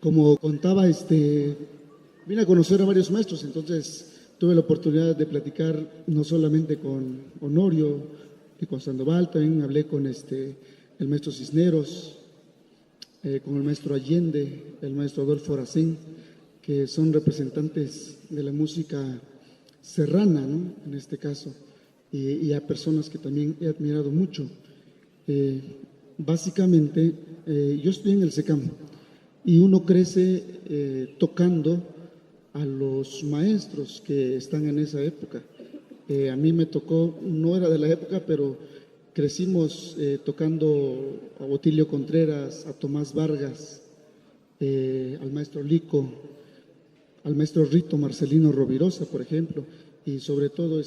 Como contaba, vine a conocer a varios maestros, entonces tuve la oportunidad de platicar no solamente con Honorio y con Sandoval, también hablé con el maestro Cisneros, con el maestro Allende, el maestro Adolfo Racín, que son representantes de la música serrana, ¿no? En este caso, y a personas que también he admirado mucho. Básicamente, yo estoy en el SECAM y uno crece tocando a los maestros que están en esa época. A mí me tocó, no era de la época, pero crecimos tocando a Botilio Contreras, a Tomás Vargas, al maestro Lico, al maestro Rito Marcelino Rovirosa, por ejemplo, y sobre todo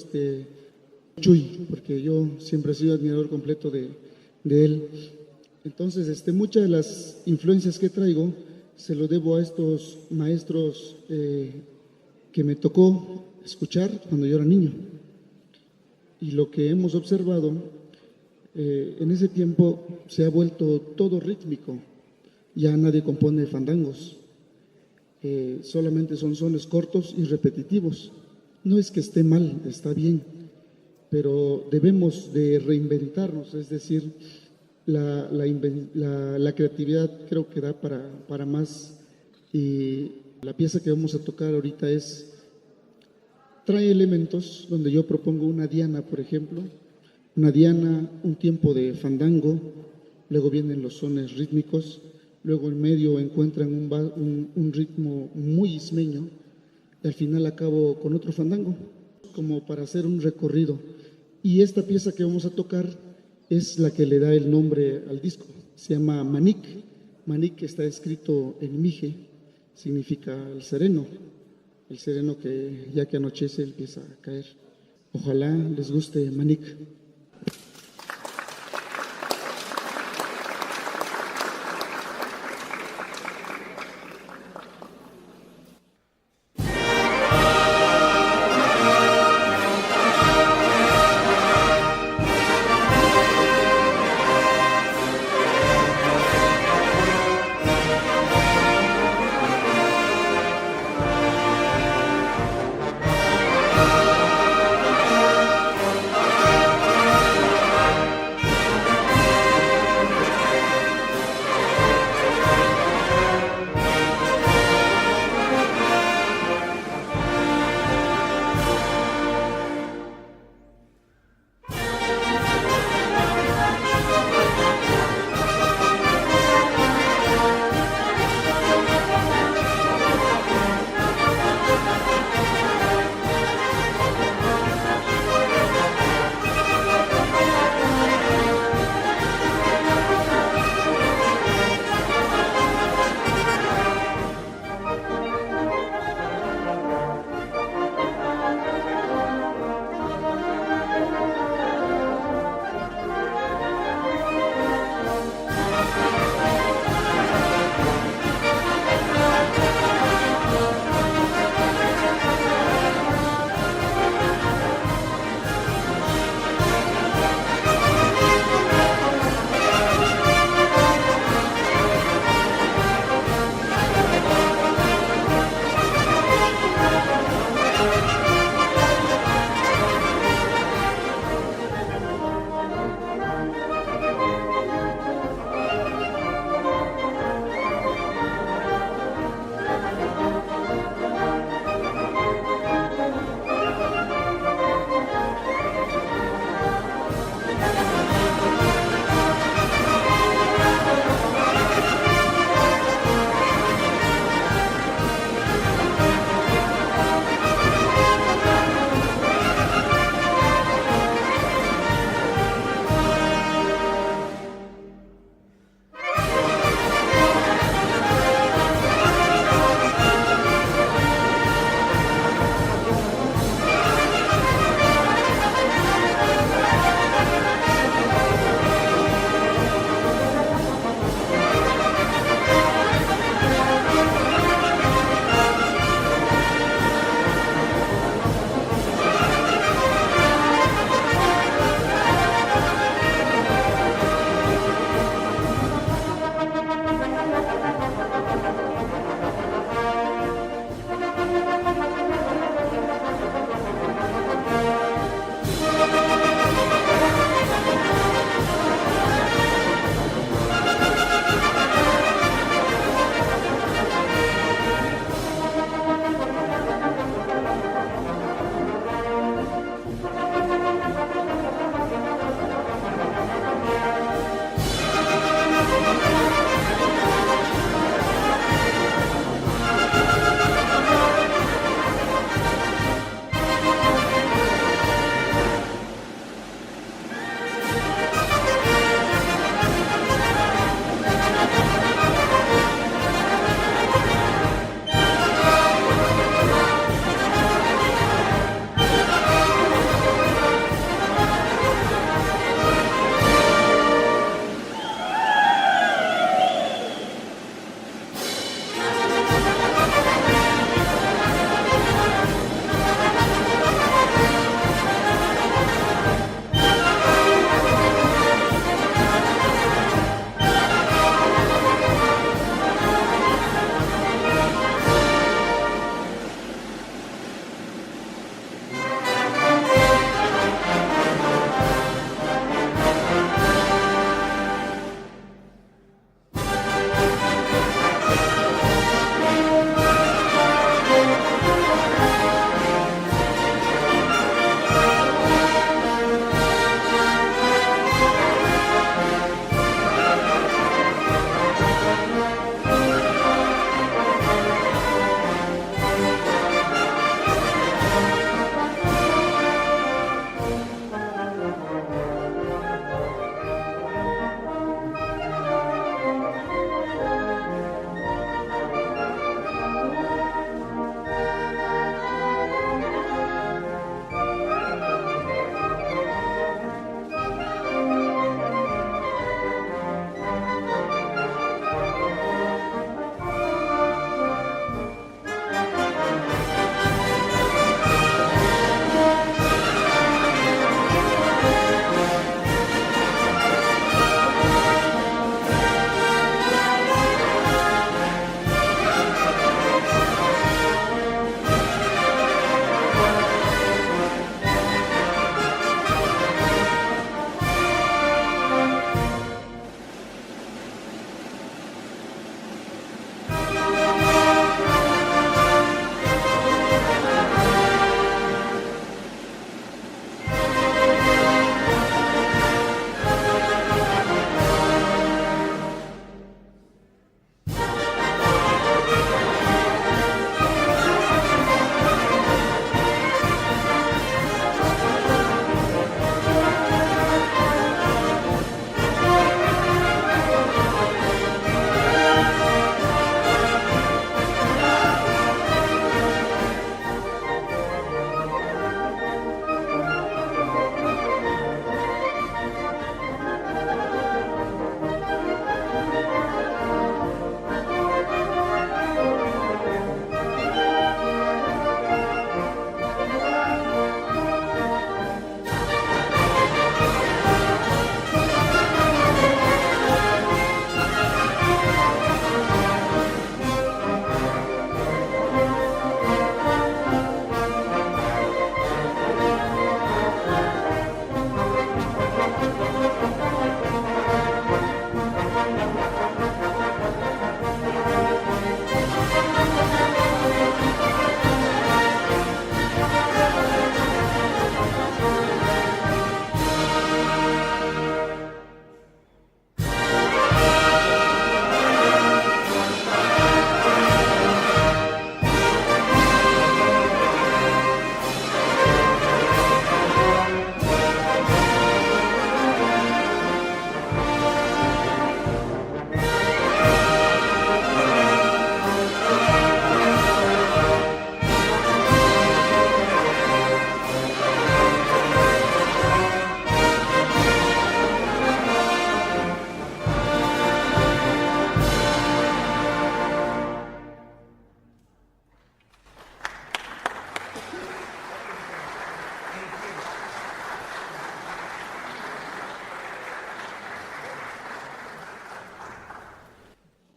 Chuy, porque yo siempre he sido admirador completo de él. Entonces, muchas de las influencias que traigo se lo debo a estos maestros que me tocó escuchar cuando yo era niño. Y lo que hemos observado, en ese tiempo se ha vuelto todo rítmico. Ya nadie compone fandangos. Solamente son sones cortos y repetitivos. No es que esté mal, está bien, pero debemos de reinventarnos, es decir, la creatividad creo que da para más, y la pieza que vamos a tocar ahorita trae elementos donde yo propongo una diana, por ejemplo, una diana, un tiempo de fandango, luego vienen los sones rítmicos, luego en medio encuentran un ritmo muy ismeño y al final acabo con otro fandango, como para hacer un recorrido. Y esta pieza que vamos a tocar es la que le da el nombre al disco, se llama Manic. Manic está escrito en mije, significa el sereno que ya que anochece empieza a caer. Ojalá les guste Manic.